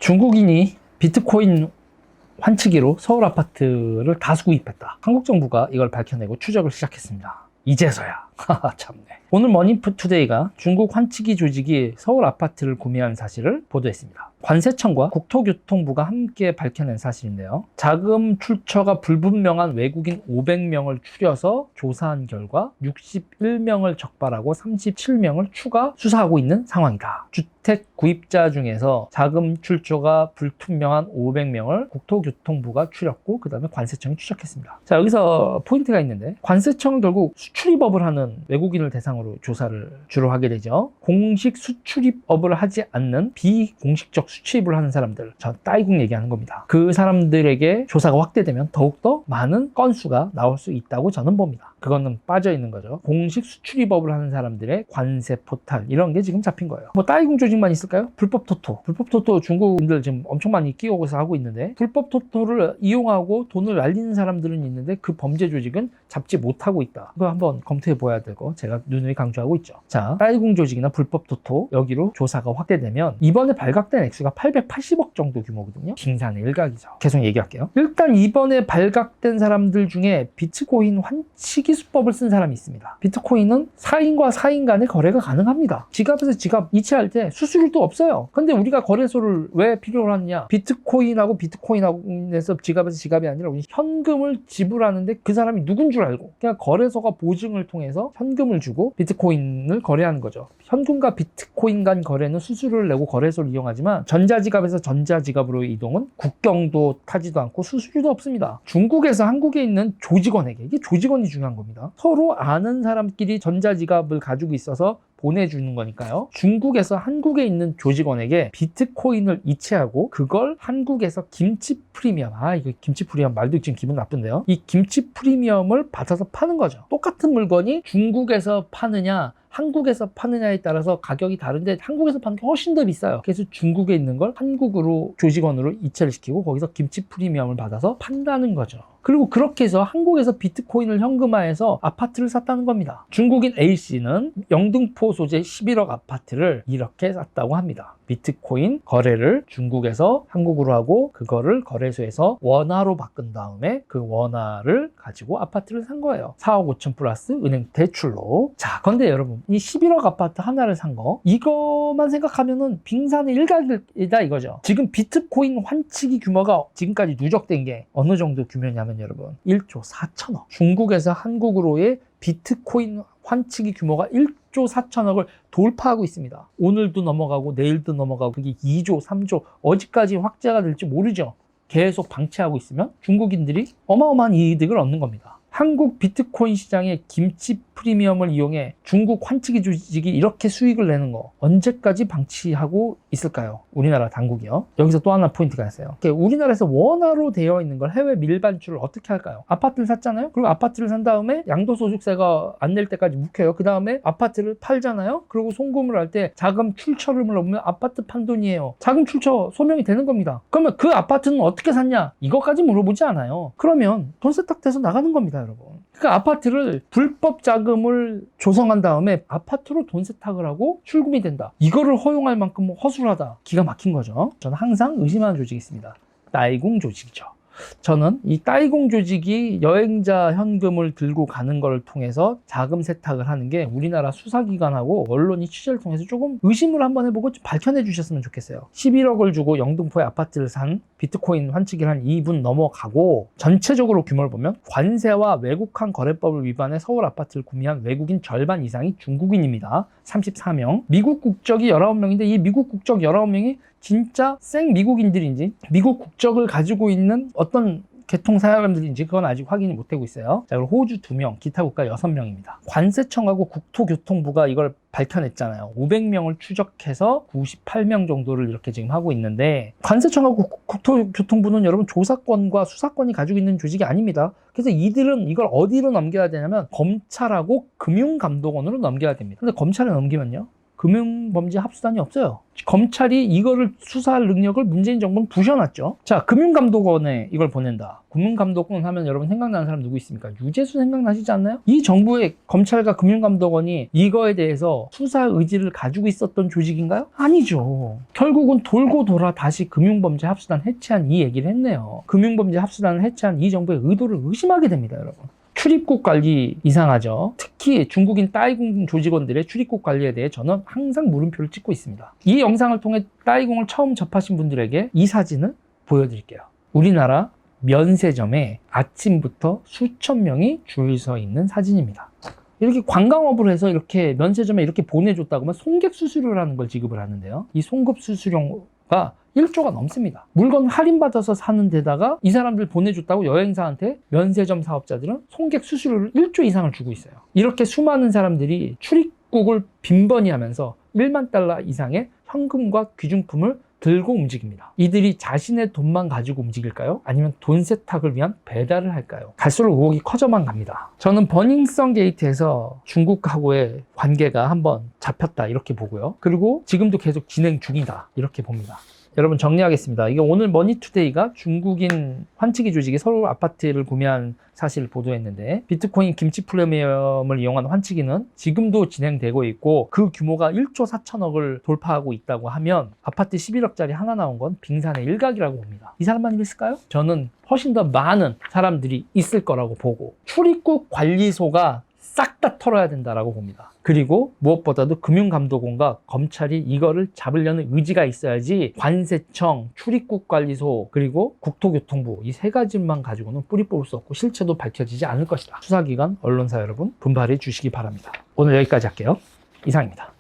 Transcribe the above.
중국인이 비트코인 환치기로 서울 아파트를 다수 구입했다. 한국 정부가 이걸 밝혀내고 추적을 시작했습니다. 이제서야. 참네. 오늘 머니투데이가 중국 환치기 조직이 서울 아파트를 구매한 사실을 보도했습니다. 관세청과 국토교통부가 함께 밝혀낸 사실인데요. 자금 출처가 불분명한 외국인 500명을 추려서 조사한 결과 61명을 적발하고 37명을 추가 수사하고 있는 상황이다. 주택 구입자 중에서 자금 출처가 불투명한 500명을 국토교통부가 추렸고 그 다음에 관세청이 추적했습니다. 자, 여기서 포인트가 있는데, 관세청은 결국 수출입업을 하는 외국인을 대상으로 조사를 주로 하게 되죠. 공식 수출입업을 하지 않는 비공식적 수출입을 하는 사람들, 저 따이국 얘기하는 겁니다. 그 사람들에게 조사가 확대되면 더욱더 많은 건수가 나올 수 있다고 저는 봅니다. 그거는 빠져 있는 거죠. 공식 수출입업을 하는 사람들의 관세 포탈, 이런 게 지금 잡힌 거예요. 뭐 따이국 조직만 있을까요? 불법 토토 중국인들 지금 엄청 많이 끼어서 하고 있는데, 불법 토토를 이용하고 돈을 날리는 사람들은 있는데 그 범죄 조직은 잡지 못하고 있다. 그거 한번 검토해 보아야 되고 제가 누누이 강조하고 있죠. 자, 따이국 조직이나 불법 토토, 여기로 조사가 확대되면 이번에 발각된 액수가 880억 정도 규모거든요. 빙산의 일각이죠. 계속 얘기할게요. 일단 이번에 발각된 사람들 중에 비트코인 환치기 수법을 쓴 사람이 있습니다. 비트코인은 4인과 4인 간의 거래가 가능합니다. 지갑에서 지갑 이체할 때 수수료도 없어요. 근데 우리가 거래소를 왜 필요로 하느냐? 비트코인에서 지갑에서 지갑이 아니라 우리 현금을 지불하는데 그 사람이 누군 줄 알고, 그냥 거래소가 보증을 통해서 현금을 주고 비트코인을 거래하는 거죠. 현금과 비트코인 간 거래는 수수료를 내고 거래소를 이용하지만 전자지갑에서 전자지갑으로 이동은 국경도 타지도 않고 수수료도 없습니다. 중국에서 한국에 있는 조직원에게, 이게 조직원이 중요한 겁니다. 서로 아는 사람끼리 전자지갑을 가지고 있어서 보내주는 거니까요. 중국에서 한국에 있는 조직원에게 비트코인을 이체하고 그걸 한국에서 김치 프리미엄, 이거 김치 프리미엄 말도 지금 기분 나쁜데요. 이 김치 프리미엄을 받아서 파는 거죠. 똑같은 물건이 중국에서 파느냐 한국에서 파느냐에 따라서 가격이 다른데 한국에서 파는 게 훨씬 더 비싸요. 그래서 중국에 있는 걸 한국으로 조직원으로 이체를 시키고 거기서 김치 프리미엄을 받아서 판다는 거죠. 그리고 그렇게 해서 한국에서 비트코인을 현금화해서 아파트를 샀다는 겁니다. 중국인 A씨는 영등포 소재 11억 아파트를 이렇게 샀다고 합니다. 비트코인 거래를 중국에서 한국으로 하고 그거를 거래소에서 원화로 바꾼 다음에 그 원화를 가지고 아파트를 산 거예요. 4억 5천 플러스 은행 대출로. 자, 근데 여러분, 이 11억 아파트 하나를 산 거, 이거만 생각하면은 빙산의 일각이다 이거죠. 지금 비트코인 환치기 규모가 지금까지 누적된 게 어느 정도 규모냐면 여러분, 1조 4천억. 중국에서 한국으로의 비트코인 환치기 규모가 1조 4천억을 돌파하고 있습니다. 오늘도 넘어가고 내일도 넘어가고 그게 2조, 3조, 어디까지 확대가 될지 모르죠. 계속 방치하고 있으면 중국인들이 어마어마한 이득을 얻는 겁니다. 한국 비트코인 시장의 김치 프리미엄을 이용해 중국 환치기 조직이 이렇게 수익을 내는 거 언제까지 방치하고 있을까요? 우리나라 당국이요. 여기서 또 하나 포인트가 있어요. 우리나라에서 원화로 되어 있는 걸 해외 밀반출을 어떻게 할까요? 아파트를 샀잖아요. 그리고 아파트를 산 다음에 양도소득세가 안 낼 때까지 묵혀요. 그 다음에 아파트를 팔잖아요. 그리고 송금을 할 때 자금 출처를 넣으면 아파트 판 돈이에요. 자금 출처 소명이 되는 겁니다. 그러면 그 아파트는 어떻게 샀냐? 이것까지 물어보지 않아요. 그러면 돈 세탁돼서 나가는 겁니다, 여러분. 그러니까 아파트를 불법 자금을 조성한 다음에 아파트로 돈 세탁을 하고 출금이 된다. 이거를 허용할 만큼 허술하다. 기가 막힌 거죠. 저는 항상 의심하는 조직이 있습니다. 따이궁 조직이죠. 저는 이 따이궁 조직이 여행자 현금을 들고 가는 걸 통해서 자금 세탁을 하는 게 우리나라 수사기관하고 언론이 취재를 통해서 조금 의심을 한번 해보고 좀 밝혀내 주셨으면 좋겠어요. 11억을 주고 영등포에 아파트를 산 비트코인 환치기를 한 2분 넘어가고 전체적으로 규모를 보면 관세와 외국환 거래법을 위반해 서울 아파트를 구매한 외국인 절반 이상이 중국인입니다. 34명. 미국 국적이 19명인데 이 미국 국적 19명이 진짜 생 미국인들인지 미국 국적을 가지고 있는 어떤 계통 사람들인지 그건 아직 확인이 못되고 있어요. 자, 그리고 호주 2명, 기타 국가 6명입니다. 관세청하고 국토교통부가 이걸 밝혀냈잖아요. 500명을 추적해서 98명 정도를 이렇게 지금 하고 있는데, 관세청하고 국토교통부는 여러분 조사권과 수사권이 가지고 있는 조직이 아닙니다. 그래서 이들은 이걸 어디로 넘겨야 되냐면 검찰하고 금융감독원으로 넘겨야 됩니다. 근데 검찰에 넘기면요, 금융범죄 합수단이 없어요. 검찰이 이거를 수사할 능력을 문재인 정부는 부셔놨죠. 자, 금융감독원에 이걸 보낸다. 금융감독원 하면 여러분 생각나는 사람 누구 있습니까? 유재수 생각나시지 않나요? 이 정부의 검찰과 금융감독원이 이거에 대해서 수사 의지를 가지고 있었던 조직인가요? 아니죠. 결국은 돌고 돌아 다시 금융범죄 합수단 해체한 이 얘기를 했네요. 금융범죄 합수단을 해체한 이 정부의 의도를 의심하게 됩니다, 여러분. 출입국 관리 이상하죠. 특히 중국인 따이궁 조직원들의 출입국 관리에 대해 저는 항상 물음표를 찍고 있습니다. 이 영상을 통해 따이궁을 처음 접하신 분들에게 이 사진을 보여드릴게요. 우리나라 면세점에 아침부터 수천 명이 줄 서 있는 사진입니다. 이렇게 관광업을 해서 이렇게 면세점에 이렇게 보내줬다고 하면 송객 수수료라는 걸 지급을 하는데요. 이 송급 수수료가 1조가 넘습니다. 물건 할인받아서 사는 데다가 이 사람들 보내줬다고 여행사한테 면세점 사업자들은 송객 수수료를 1조 이상을 주고 있어요. 이렇게 수많은 사람들이 출입국을 빈번히 하면서 1만 달러 이상의 현금과 귀중품을 들고 움직입니다. 이들이 자신의 돈만 가지고 움직일까요? 아니면 돈 세탁을 위한 배달을 할까요? 갈수록 의혹이 커져만 갑니다. 저는 버닝썬 게이트에서 중국하고의 관계가 한번 잡혔다 이렇게 보고요. 그리고 지금도 계속 진행 중이다 이렇게 봅니다. 여러분 정리하겠습니다. 이게 오늘 머니투데이가 중국인 환치기 조직이 서울 아파트를 구매한 사실을 보도했는데 비트코인 김치 프리미엄을 이용한 환치기는 지금도 진행되고 있고 그 규모가 1조 4천억을 돌파하고 있다고 하면 아파트 11억짜리 하나 나온 건 빙산의 일각이라고 봅니다. 이 사람만 있을까요? 저는 훨씬 더 많은 사람들이 있을 거라고 보고 출입국 관리소가 싹 다 털어야 된다라고 봅니다. 그리고 무엇보다도 금융감독원과 검찰이 이거를 잡으려는 의지가 있어야지 관세청, 출입국관리소, 그리고 국토교통부 이 세 가지만 가지고는 뿌리 뽑을 수 없고 실체도 밝혀지지 않을 것이다. 수사기관, 언론사 여러분 분발해 주시기 바랍니다. 오늘 여기까지 할게요. 이상입니다.